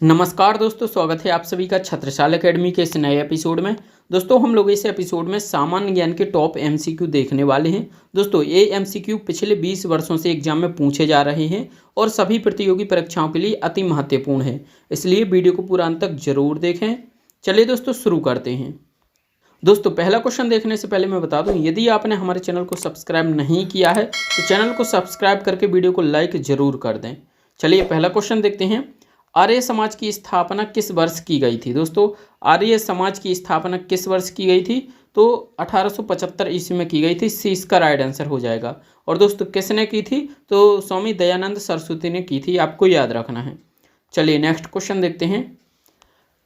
नमस्कार दोस्तों, स्वागत है आप सभी का छत्रसाल एकेडमी के इस नए एपिसोड में। दोस्तों हम लोग इस एपिसोड में सामान्य ज्ञान के टॉप एमसीक्यू देखने वाले हैं। दोस्तों ये एमसीक्यू पिछले 20 वर्षों से एग्जाम में पूछे जा रहे हैं और सभी प्रतियोगी परीक्षाओं के लिए अति महत्वपूर्ण है, इसलिए वीडियो को पूरा अंत तक जरूर देखें। चलिए दोस्तों शुरू करते हैं। दोस्तों पहला क्वेश्चन देखने से पहले मैं बता दूं, यदि आपने हमारे चैनल को सब्सक्राइब नहीं किया है तो चैनल को सब्सक्राइब करके वीडियो को लाइक जरूर कर दें। चलिए पहला क्वेश्चन देखते हैं। आर्य समाज की स्थापना किस वर्ष की गई थी? दोस्तों आर्य समाज की स्थापना किस वर्ष की गई थी? तो 1875 ईस्वी में की गई थी। सी इसका राइट आंसर हो जाएगा। और दोस्तों किसने की थी? तो स्वामी दयानंद सरस्वती ने की थी, आपको याद रखना है। चलिए नेक्स्ट क्वेश्चन देखते हैं।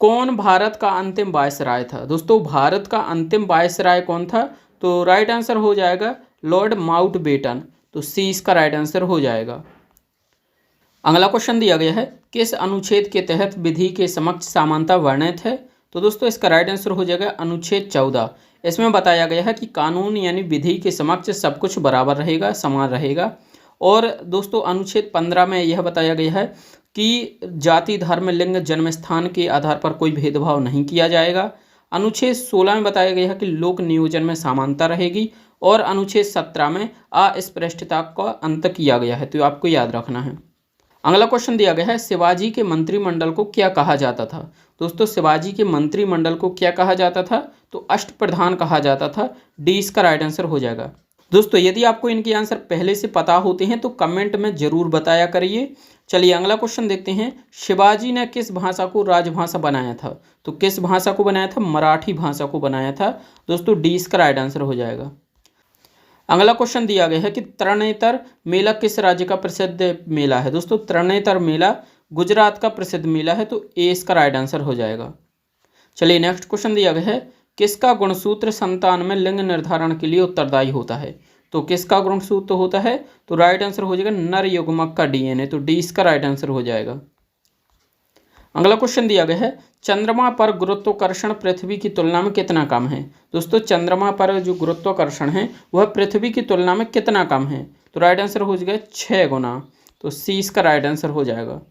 कौन भारत का अंतिम वायसराय था? दोस्तों भारत का अंतिम वायसराय कौन था? तो राइट आंसर हो जाएगा लॉर्ड माउंटबेटन। तो सी इसका राइट आंसर हो जाएगा। अगला क्वेश्चन दिया गया है, किस अनुच्छेद के तहत विधि के समक्ष समानता वर्णित है? तो दोस्तों इसका राइट आंसर हो जाएगा अनुच्छेद 14। इसमें बताया गया है कि कानून यानी विधि के समक्ष सब कुछ बराबर रहेगा, समान रहेगा। और दोस्तों अनुच्छेद 15 में यह बताया गया है कि जाति, धर्म, लिंग, जन्म स्थान के आधार पर कोई भेदभाव नहीं किया जाएगा। अनुच्छेद 16 में बताया गया है कि लोक नियोजन में समानता रहेगी। और अनुच्छेद 17 में अस्पृश्यता का अंत किया गया है, तो आपको याद रखना है। अगला क्वेश्चन दिया गया है, शिवाजी के मंत्रिमंडल को क्या कहा जाता था? दोस्तों शिवाजी के मंत्रिमंडल को क्या कहा जाता था? तो अष्टप्रधान कहा जाता था। डी इसका राइट आंसर हो जाएगा। दोस्तों यदि आपको इनके आंसर पहले से पता होते हैं तो कमेंट में जरूर बताया करिए। चलिए अगला क्वेश्चन देखते हैं। शिवाजी ने किस भाषा को राजभाषा बनाया था? तो किस भाषा को बनाया था? मराठी भाषा को बनाया था। दोस्तों डी इसका राइट आंसर हो जाएगा। अगला क्वेश्चन दिया गया है कि तरणेतर मेला किस राज्य का प्रसिद्ध मेला है? दोस्तों तरणेतर मेला गुजरात का प्रसिद्ध मेला है। तो ए इसका राइट आंसर हो जाएगा। चलिए नेक्स्ट क्वेश्चन दिया गया है, किसका गुणसूत्र संतान में लिंग निर्धारण के लिए उत्तरदायी होता है? तो किसका गुणसूत्र होता है? तो राइट आंसर हो जाएगा नर युग्मक का डीएनए। तो डी इसका राइट आंसर हो जाएगा। अगला क्वेश्चन दिया गया है, चंद्रमा पर गुरुत्वाकर्षण पृथ्वी की तुलना में कितना कम है? दोस्तों चंद्रमा पर जो गुरुत्वाकर्षण है वह पृथ्वी की तुलना में कितना कम है? तो राइट आंसर हो जाएगा 6 गुना। तो सी इसका राइट आंसर हो जाएगा।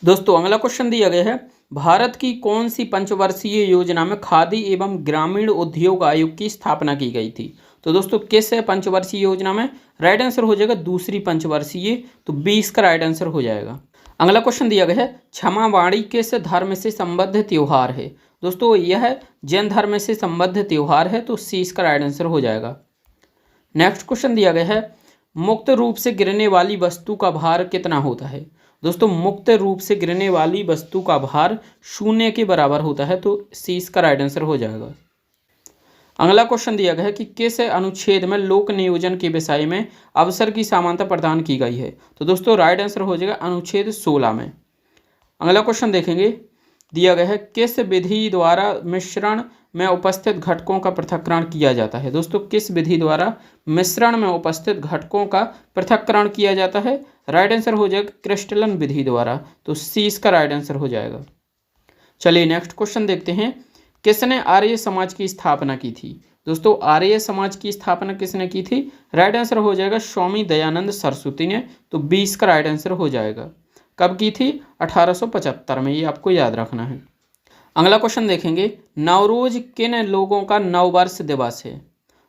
दोस्तों अगला क्वेश्चन दिया गया है, भारत की कौन सी पंचवर्षीय योजना में खादी एवं ग्रामीण उद्योग आयोग की स्थापना की गई थी? तो दोस्तों किस पंचवर्षीय योजना में? राइट आंसर हो जाएगा दूसरी पंचवर्षीय। तो 20 का राइट आंसर हो जाएगा। अगला क्वेश्चन दिया गया है, क्षमावाणी किस धर्म से संबद्ध त्योहार है? दोस्तों यह जैन धर्म से संबद्ध त्योहार है। तो सी इसका राइट आंसर हो जाएगा। नेक्स्ट क्वेश्चन दिया गया है, मुक्त रूप से गिरने वाली वस्तु का भार कितना होता है? दोस्तों मुक्त रूप से गिरने वाली वस्तु का भार 0 के बराबर होता है। तो सी इसका राइट आंसर हो जाएगा। अगला क्वेश्चन दिया गया है कि किस अनुच्छेद में लोक नियोजन के विषय में अवसर की समानता प्रदान की गई है? तो दोस्तों राइट आंसर हो जाएगा अनुच्छेद 16 में। अगला क्वेश्चन देखेंगे, दिया गया है किस विधि द्वारा मिश्रण में उपस्थित घटकों का पृथक्करण किया जाता है? दोस्तों किस विधि द्वारा मिश्रण में उपस्थित घटकों का पृथक्करण किया जाता है? राइट आंसर हो जाएगा क्रिस्टलन विधि द्वारा। तो सी इसका राइट आंसर हो जाएगा। चलिए नेक्स्ट क्वेश्चन देखते हैं, किसने आर्य समाज की स्थापना की थी? दोस्तों आर्य समाज की स्थापना किसने की थी? राइट आंसर हो जाएगा स्वामी दयानंद सरस्वती ने। तो 20 का राइट आंसर हो जाएगा। कब की थी? 1875 में, ये आपको याद रखना है। अगला क्वेश्चन देखेंगे, नवरोज किन लोगों का नववर्ष दिवस है?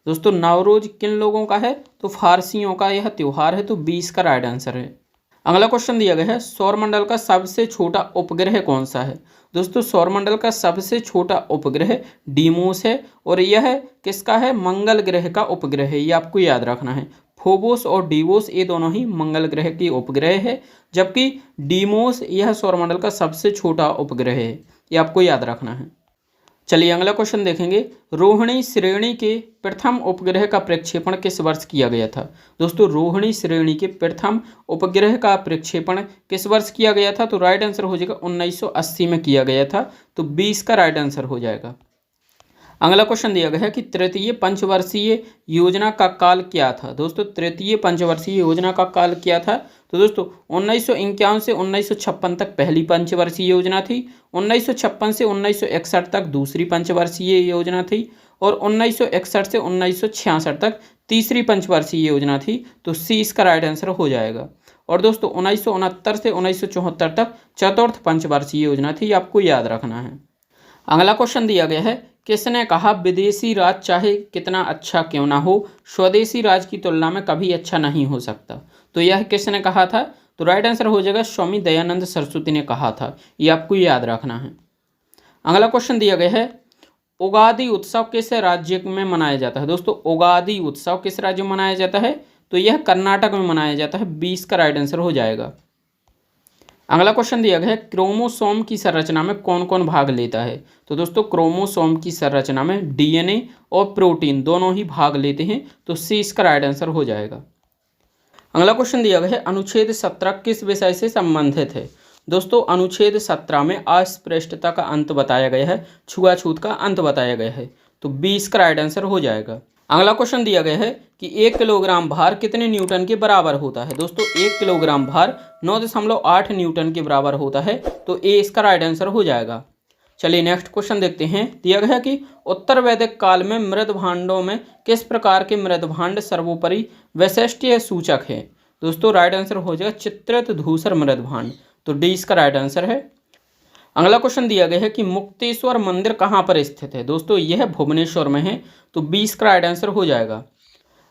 दोस्तों नवरोज किन लोगों का है? तो फारसियों का यह त्योहार है। तो 20 का राइट आंसर है। अगला क्वेश्चन दिया गया है, सौरमंडल का सबसे छोटा उपग्रह कौन सा है? दोस्तों सौरमंडल का सबसे छोटा उपग्रह डीमोस है। और यह किसका है? मंगल ग्रह का उपग्रह है, ये आपको याद रखना है। फोबोस और डीवोस ये दोनों ही मंगल ग्रह की उपग्रह है, जबकि डीमोस यह सौरमंडल का सबसे छोटा उपग्रह है, ये आपको याद रखना है। चलिए अगला क्वेश्चन देखेंगे, रोहिणी श्रेणी के प्रथम उपग्रह का प्रक्षेपण किस वर्ष किया गया था? दोस्तों रोहिणी श्रेणी के प्रथम उपग्रह का प्रक्षेपण किस वर्ष किया गया था? तो राइट आंसर हो जाएगा 1980 में किया गया था। तो 20 का राइट आंसर हो जाएगा। अगला क्वेश्चन दिया गया है कि तृतीय पंचवर्षीय योजना का काल क्या था? दोस्तों तृतीय पंचवर्षीय योजना का काल क्या था? तो दोस्तों 1951 से 1956 तक पहली पंचवर्षीय योजना थी। 1956 से 1961 तक दूसरी पंचवर्षीय योजना थी। और 1961 से 1966 तक तीसरी पंचवर्षीय योजना थी। तो सी इसका राइट आंसर हो जाएगा। और दोस्तों 1969 से 1974 तक चतुर्थ पंचवर्षीय योजना थी, आपको याद रखना है। अगला क्वेश्चन दिया गया है, किसने कहा विदेशी राज चाहे कितना अच्छा क्यों ना हो, स्वदेशी राज की तुलना में कभी अच्छा नहीं हो सकता। तो यह किसने कहा था? तो राइट आंसर हो जाएगा स्वामी दयानंद सरस्वती ने कहा था, ये आपको याद रखना है। अगला क्वेश्चन दिया गया है, उगादि उत्सव किस राज्य में मनाया जाता है। दोस्तों उगादि उत्सव किस राज्य में मनाया जाता है? तो यह कर्नाटक में मनाया जाता है, 20 का राइट आंसर हो जाएगा। अगला क्वेश्चन दिया गया है, क्रोमोसोम की संरचना में कौन कौन भाग लेता है। तो दोस्तों क्रोमोसोम की संरचना में डीएनए और प्रोटीन दोनों ही भाग लेते हैं, तो सी इसका राइट आंसर हो जाएगा। अगला क्वेश्चन दिया गया है, अनुच्छेद 17 किस विषय से संबंधित है। दोस्तों अनुच्छेद 17 में अस्पृश्यता का अंत बताया गया है, छुआछूत का अंत बताया गया है, तो 20 का राइट आंसर हो जाएगा। अगला क्वेश्चन दिया गया है कि 1 किलोग्राम भार कितने न्यूटन के बराबर होता है। दोस्तों 1 किलोग्राम भार 9.8 न्यूटन के बराबर होता है, तो ए इसका राइट आंसर हो जाएगा। चलिए नेक्स्ट क्वेश्चन देखते हैं। दिया गया है कि उत्तर वैदिक काल में मृद भांडों में किस प्रकार के मृद भांड सर्वोपरि वैशिष्ट्य सूचक है। दोस्तों राइट आंसर हो जाएगा चित्रित धूसर मृद भांड, तो डी इसका राइट आंसर है। अगला क्वेश्चन दिया गया है कि मुक्तेश्वर मंदिर कहाँ पर स्थित है। दोस्तों यह भुवनेश्वर में है, तो 20 का राइट आंसर हो जाएगा।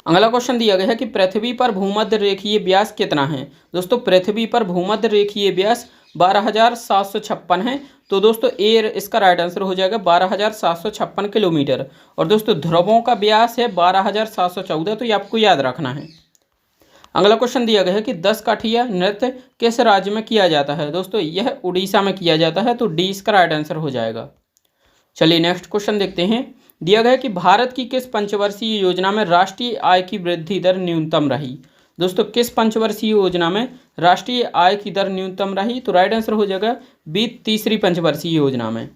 अगला क्वेश्चन दिया गया है कि पृथ्वी पर भूमध्य रेखीय व्यास कितना है। दोस्तों पृथ्वी पर भूमध्य रेखीय व्यास 12,756 है, तो दोस्तों ए इसका राइट आंसर हो जाएगा 12,756 किलोमीटर। और दोस्तों ध्रुवों का व्यास है 12,714, तो ये आपको याद रखना है। अगला क्वेश्चन दिया गया है कि 10 काठिया नृत्य किस राज्य में किया जाता है। दोस्तों यह उड़ीसा में किया जाता है, तो डी इसका राइट आंसर हो जाएगा। चलिए नेक्स्ट क्वेश्चन देखते हैं। दिया गया है कि भारत की किस पंचवर्षीय योजना में राष्ट्रीय आय की वृद्धि दर न्यूनतम रही। दोस्तों किस पंचवर्षीय योजना में राष्ट्रीय आय की दर न्यूनतम रही, तो राइट आंसर हो जाएगा बी तीसरी पंचवर्षीय योजना में।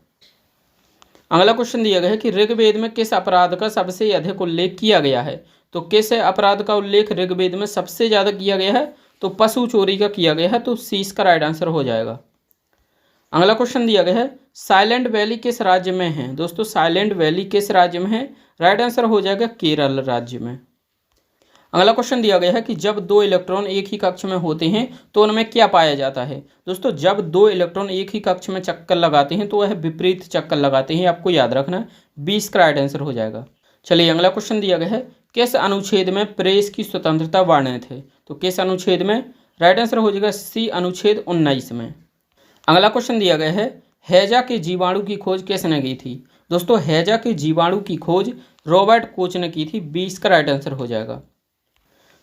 अगला क्वेश्चन दिया गया है कि ऋग्वेद में किस अपराध का सबसे अधिक उल्लेख किया गया है। तो किस अपराध का उल्लेख ऋग्वेद में सबसे ज़्यादा किया गया है, तो पशु चोरी का किया गया है, तो सी इसका राइट आंसर हो जाएगा। अगला क्वेश्चन दिया गया है, साइलेंट वैली किस राज्य में है। दोस्तों साइलेंट वैली किस राज्य में है, राइट आंसर हो जाएगा केरल राज्य में। अगला क्वेश्चन दिया गया है कि जब 2 इलेक्ट्रॉन एक ही कक्ष में होते हैं तो उनमें क्या पाया जाता है। दोस्तों जब 2 इलेक्ट्रॉन एक ही कक्ष में चक्कर लगाते हैं तो वह विपरीत चक्कर लगाते हैं, आपको याद रखना है, 20 का राइट आंसर हो जाएगा। चलिए अगला क्वेश्चन दिया गया है, किस अनुच्छेद में प्रेस की स्वतंत्रता वर्णित है। तो किस अनुच्छेद में, राइट आंसर हो जाएगा सी अनुच्छेद 19 में। अगला क्वेश्चन दिया गया है, हैजा के जीवाणु की खोज किसने की थी। दोस्तों हैजा के जीवाणु की खोज रॉबर्ट कोच ने की थी, 20 का राइट आंसर हो जाएगा।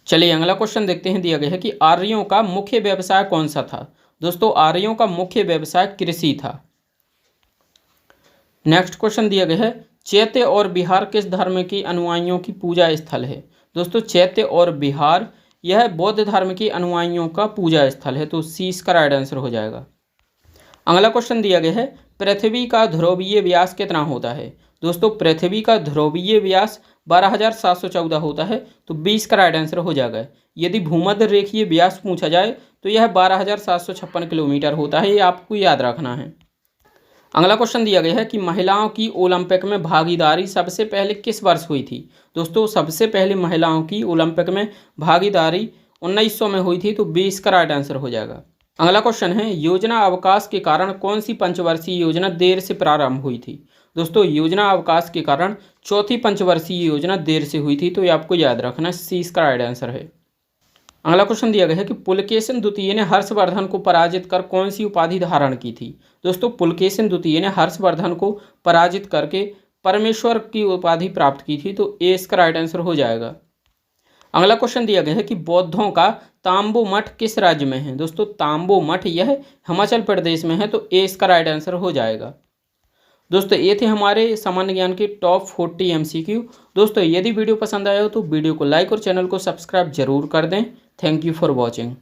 चलिए अगला क्वेश्चन देखते हैं। दिया गया है कि आर्यों का मुख्य व्यवसाय कौन सा था। दोस्तों आर्यों का मुख्य व्यवसाय कृषि था। नेक्स्ट क्वेश्चन दिया गया है, चैत्य और बिहार किस धर्म के अनुयायियों की पूजा स्थल है। दोस्तों चैत्य और बिहार यह बौद्ध धर्म के अनुयायियों का पूजा स्थल है, तो सी इसका राइट आंसर हो जाएगा। अगला क्वेश्चन दिया गया है, पृथ्वी का ध्रुवीय व्यास कितना होता है। दोस्तों पृथ्वी का ध्रुवीय व्यास 12,714 होता है, तो 20 का राइट आंसर हो जाएगा। यदि भूमध्य रेखीय व्यास पूछा जाए तो यह 12,756 किलोमीटर होता है, ये आपको याद रखना है। अगला क्वेश्चन दिया गया है कि महिलाओं की ओलंपिक में भागीदारी सबसे पहले किस वर्ष हुई थी। दोस्तों सबसे पहले महिलाओं की ओलंपिक में भागीदारी 1900 में हुई थी, तो 20 का राइट आंसर हो जाएगा। अगला क्वेश्चन है, योजना अवकाश के कारण कौन सी पंचवर्षीय योजना देर से प्रारंभ हुई थी। दोस्तों योजना अवकाश के कारण चौथी पंचवर्षीय योजना देर से हुई थी, तो ये आपको याद रखना, सी इसका राइट आंसर है। अगला क्वेश्चन दिया गया है कि पुलकेशिन द्वितीय ने हर्षवर्धन को पराजित कर कौन सी उपाधि धारण की थी। दोस्तों पुलकेशिन द्वितीय ने हर्षवर्धन को पराजित करके परमेश्वर की उपाधि प्राप्त की थी, तो ए इसका राइट आंसर हो जाएगा। अगला क्वेश्चन दिया गया है कि बौद्धों का तांबो मठ किस राज्य में है। दोस्तों तांबो मठ यह हिमाचल प्रदेश में है, तो ए इसका राइट आंसर हो जाएगा। दोस्तों ये थे हमारे सामान्य ज्ञान के टॉप 40 MCQ। दोस्तों यदि वीडियो पसंद आया हो तो वीडियो को लाइक और चैनल को सब्सक्राइब जरूर कर दें। Thank you for watching.